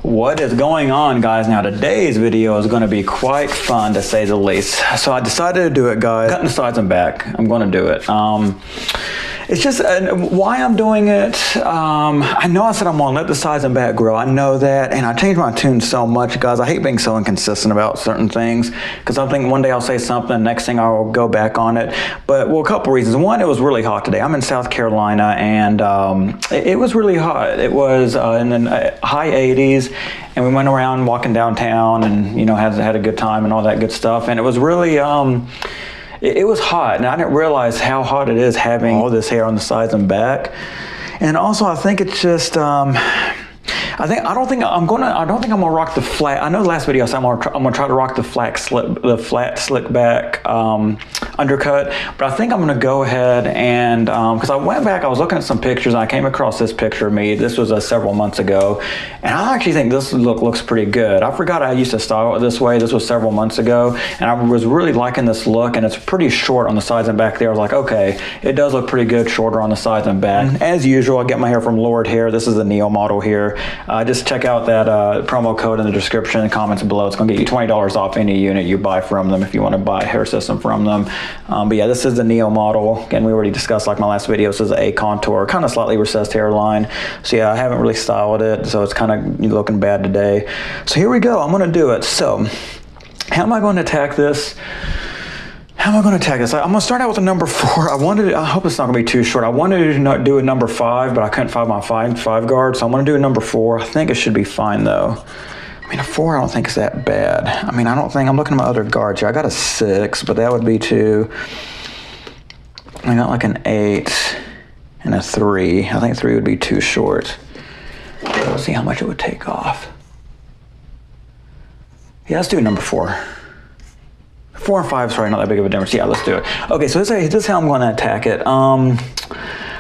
What is going on, guys? Now today's video is going to be quite fun, to say the least. So I decided to do it, guys. Cutting the sides and back. I'm going to do it. It's just why I'm doing it. I know I said I'm going to let the sides and back grow. I know that, and I changed my tune so much, guys. I hate being so inconsistent about certain things, because I think one day I'll say something, next thing I'll go back on it. But well, a couple reasons. One, it was really hot today. I'm in South Carolina, and it was really hot. It was in the high 80s, and we went around walking downtown, and had a good time and all that good stuff. And it was really it was hot, and I didn't realize how hot it is having all this hair on the sides and back. And also, I think it's just I don't think I'm gonna rock the flat. I know the last video I said I'm gonna try to rock the flat slick back undercut, but I think I'm gonna go ahead and because I went back, I was looking at some pictures, and I came across this picture of me. This was several months ago, and I actually think this looks pretty good. I forgot I used to style it this way. This was several months ago, and I was really liking this look, and it's pretty short on the sides and back there. I was like, okay, it does look pretty good shorter on the sides and back. As usual, I get my hair from Lord Hair. This is the Neo model here. Just check out that promo code in the description and comments below. It's going to get you $20 off any unit you buy from them if you want to buy a hair system from them. But yeah, this is the Neo model. Again, we already discussed, like my last video, this is a contour, kind of slightly recessed hairline. So yeah, I haven't really styled it, so it's kind of looking bad today. So here we go. I'm going to do it. So how am I going to attack this? How am I going to attack this? I'm going to start out with a number 4. I hope it's not going to be too short. I wanted to do a number 5, but I couldn't find my 5 guard, so I'm going to do a number 4. I think it should be fine, though. I mean, a 4 I don't think is that bad. I mean, I'm looking at my other guards here. I got a 6, but that would be too. I got like an 8 and a 3. I think 3 would be too short. Let's see how much it would take off. Yeah, let's do number 4. 4 and 5 is probably not that big of a difference. Yeah, let's do it. Okay, so this is how I'm going to attack it.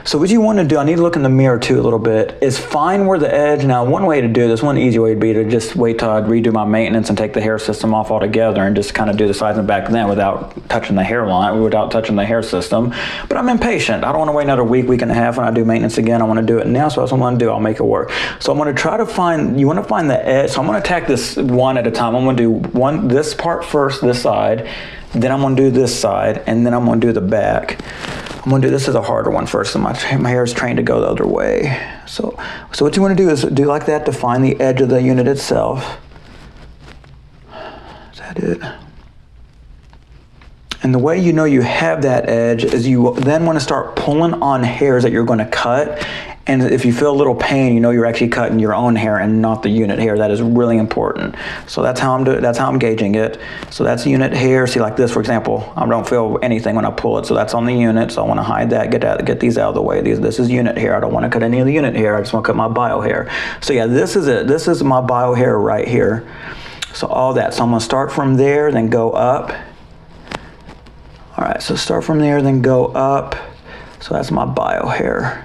So what you want to do, I need to look in the mirror too a little bit, is find where the edge. Now, one way to do this, one easy way would be to just wait till I'd redo my maintenance and take the hair system off altogether and just kind of do the sides and back then without touching the hairline, without touching the hair system. But I'm impatient. I don't want to wait another week and a half when I do maintenance again. I want to do it now, so that's what I'm going to do. I'll make it work. So I'm going to try to find, you want to find the edge. So I'm going to attack this one at a time. I'm going to do this part first, this side. Then I'm going to do this side, and then I'm going to do the back. I'm going to do this as a harder one first, so my hair is trained to go the other way. So what you want to do is do like that to find the edge of the unit itself. Is that it? And the way you know you have that edge is you then want to start pulling on hairs that you're going to cut. And if you feel a little pain, you know you're actually cutting your own hair and not the unit hair. That is really important. So that's how I'm doing. That's how I'm gauging it. So that's unit hair. See, like this, for example, I don't feel anything when I pull it. So that's on the unit. So I want to hide that. Get these out of the way. This is unit hair. I don't want to cut any of the unit hair. I just want to cut my bio hair. So yeah, this is it. This is my bio hair right here. So all that. So I'm going to start from there, then go up. All right. So start from there, then go up. So that's my bio hair.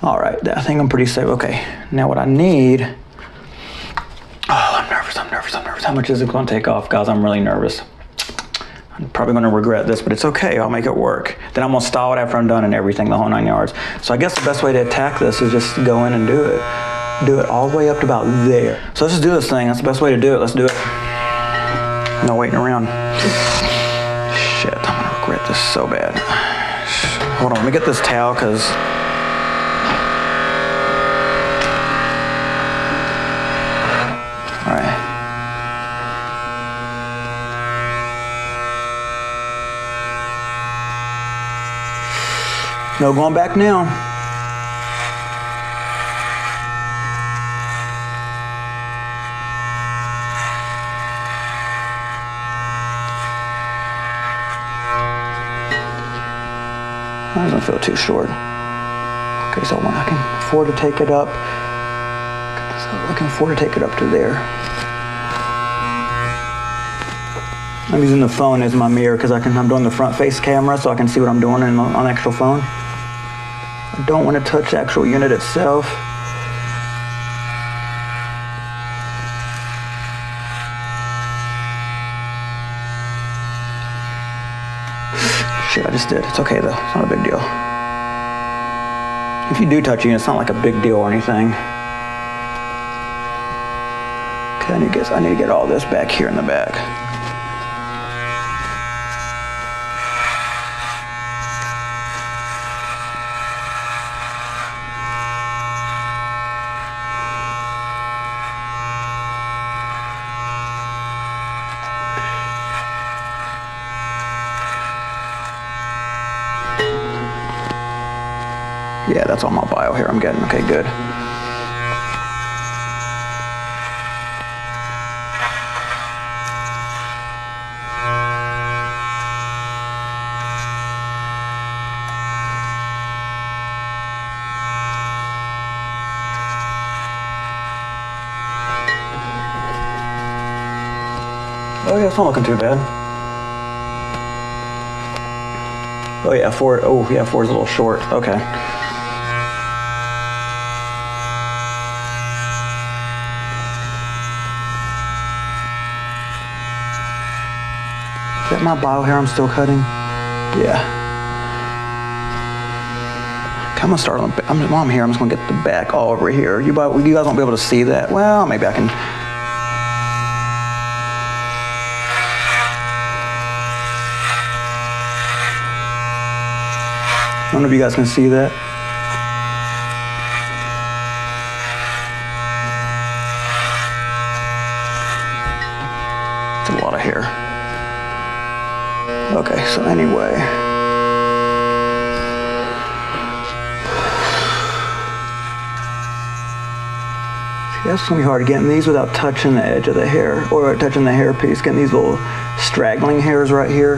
All right, I think I'm pretty safe. Okay, now what I need, I'm nervous. How much is it gonna take off? Guys, I'm really nervous. I'm probably gonna regret this, but it's okay, I'll make it work. Then I'm gonna style it after I'm done and everything, the whole 9 yards. So I guess the best way to attack this is just go in and do it. Do it all the way up to about there. So let's just do this thing, that's the best way to do it. Let's do it. No waiting around. Shit, I'm gonna regret this so bad. Hold on, let me get this towel, cause all right. No going back now. Doesn't feel too short. Okay, so when I can afford to take it up, I can afford to take it up to there. I'm using the phone as my mirror because I'm doing the front face camera so I can see what I'm doing on the actual phone. I don't want to touch the actual unit itself. Shit, I just did. It's okay though. It's not a big deal. If you do touch it, it's not like a big deal or anything. Okay, I need to get all this back here in the back. Yeah, that's all my bio here I'm getting. Okay, good. Oh yeah, it's not looking too bad. Oh yeah, 4. Oh yeah, 4 is a little short. Okay. Is that my bio hair I'm still cutting? Yeah. Okay, I'm gonna start on. While I'm here, I'm just gonna get the back all over here. You guys won't be able to see that. Well, maybe I can. I don't know if you guys can see that. It's a lot of hair. Okay, so anyway. See, that's gonna be hard getting these without touching the edge of the hair or touching the hair piece, getting these little straggling hairs right here.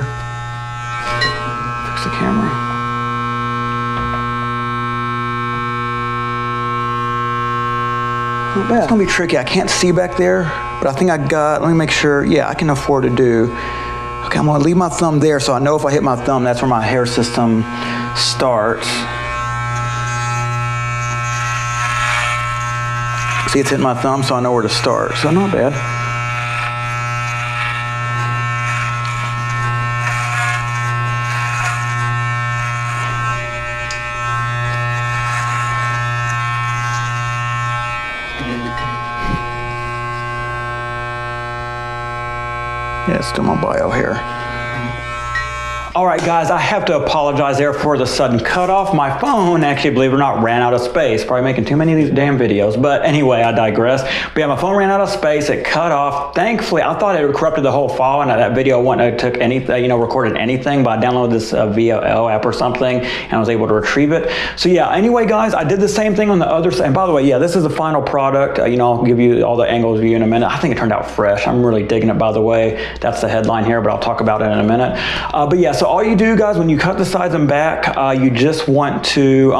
Fix the camera. Not bad. It's gonna be tricky. I can't see back there, but I think I got, let me make sure. Yeah, I can afford to do. Okay, I'm gonna leave my thumb there so I know if I hit my thumb, that's where my hair system starts. See, it's hitting my thumb, so I know where to start. So not bad. Yeah, it's still my bio hair. All right, guys, I have to apologize there for the sudden cutoff. My phone, actually, believe it or not, ran out of space. Probably making too many of these damn videos. But anyway, I digress. But yeah, my phone ran out of space. It cut off. Thankfully, I thought it corrupted the whole file, and that video wouldn't have took anything, recorded anything. But I downloaded this VLL app or something, and I was able to retrieve it. So yeah, anyway, guys, I did the same thing on the other side. And by the way, yeah, this is the final product. I'll give you all the angles view in a minute. I think it turned out fresh. I'm really digging it, by the way. That's the headline here, but I'll talk about it in a minute. But yeah, so all you do, guys, when you cut the sides and back, you just want to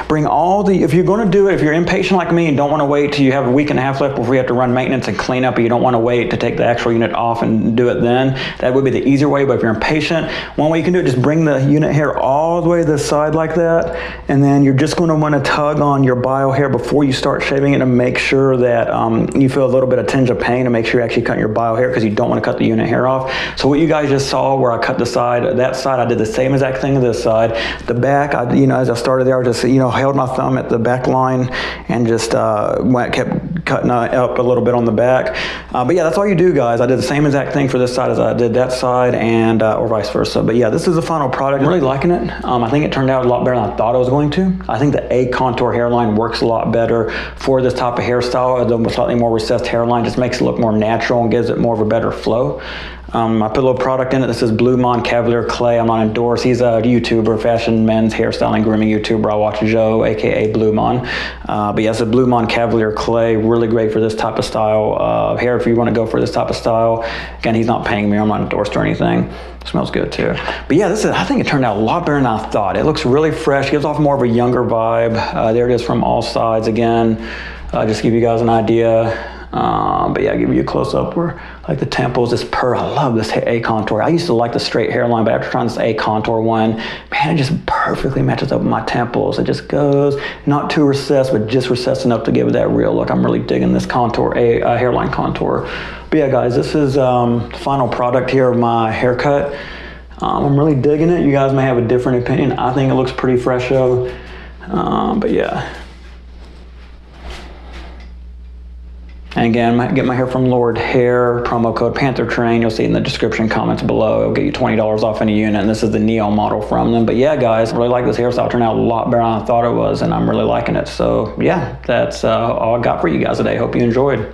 bring all the, if you're going to do it, if you're impatient like me and don't want to wait till you have a week and a half left before you have to run maintenance and clean up, and you don't want to wait to take the actual unit off and do it then, that would be the easier way. But if you're impatient, one way you can do it, just bring the unit hair all the way to the side like that, and then you're just going to want to tug on your bio hair before you start shaving it to make sure that you feel a little bit of tinge of pain, to make sure you're actually cutting your bio hair, because you don't want to cut the unit hair off. So what you guys just saw where I cut the side, that side, I did the same exact thing to this side. The back, as I started there, I just, held my thumb at the back line and just kept cutting up a little bit on the back. But yeah, that's all you do, guys. I did the same exact thing for this side as I did that side, and or vice versa. But yeah, this is the final product. I'm really liking it. I think it turned out a lot better than I thought it was going to. I think the A contour hairline works a lot better for this type of hairstyle. The slightly more recessed hairline just makes it look more natural and gives it more of a better flow. I put a little product in it. This is Blue Mon Cavalier Clay. I'm not endorsed. He's a YouTuber, fashion, men's hairstyling, grooming YouTuber. I watch Joe, aka Blue Mon. But yeah, it's a Blue Mon Cavalier Clay. Really great for this type of style of hair. If you want to go for this type of style, again, he's not paying me. I'm not endorsed or anything. It smells good too. But yeah, I think it turned out a lot better than I thought. It looks really fresh. Gives off more of a younger vibe. There it is from all sides again. Just to give you guys an idea. But yeah, I'll give you a close up where like the temples, this I love this A contour. I used to like the straight hairline, but after trying this A contour one, man, it just perfectly matches up with my temples. It just goes, not too recessed, but just recessed enough to give it that real look. I'm really digging this contour, hairline contour. But yeah, guys, this is the final product here of my haircut. I'm really digging it. You guys may have a different opinion. I think it looks pretty fresh though. But yeah. And again, get my hair from Lord Hair, promo code Panther Train. You'll see it in the description comments below. It'll get you $20 off any unit, and this is the Neo model from them. But yeah, guys, I really like this hairstyle. It turned out a lot better than I thought it was, and I'm really liking it. So yeah, that's all I got for you guys today. Hope you enjoyed.